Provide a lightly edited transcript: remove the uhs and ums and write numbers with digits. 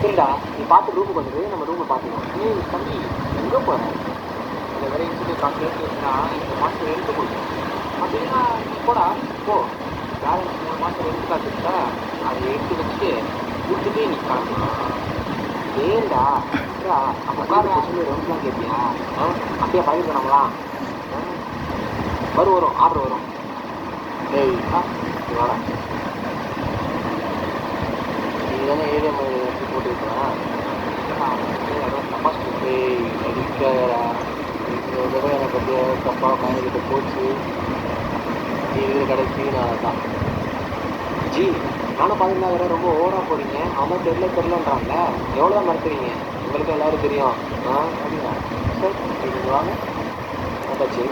சரிடா, நீ பார்த்து ரூமுக்கு வந்துடு, நம்ம ரூமில் பார்த்துக்கலாம். ஏய் தம்பி, எங்கே போகிறேன்? இந்த வேலை இன்ஜினியர் கான்ட்ராக்ட் இருந்தா இந்த மாதம் எடுத்து கொடுக்கும். அப்படின்னா நீ போடா, போ. பேலன்ஸ் 3 மாதம் ரெண்டு காசு இருக்கா, அதை எடுத்து வச்சுட்டு கொடுத்துட்டே நீ காட்டலாம். ஏண்டா அப்போ உட்காந்து சொல்லி ரெண்டுலாம் கேட்பியா? அப்படியே பழகிட்டு நம்மளாம் வரும் ஆர்டர் வரும். ஏய் வாடா, நீ தானே ஏடிஎம் எடுத்து போட்டுருக்கலாம். தப்பா சொல்லி அடிக்காதடா. இந்த தடவை எனக்கு அப்படியே தப்பாக பயணிக்கிட்ட போச்சு. இது கடைசி நான் தான் ஜி. நானும் பார்த்துருந்தாங்க ரொம்ப ஓவராக போகிறீங்க. அவன் தெரிலன்றாங்க. எவ்வளோ தான் மறுத்துறீங்க? உங்களுக்கு எல்லோரும் தெரியும். அப்படிங்களா? சரி, நீங்கள் வாங்க. வந்தாச்சு.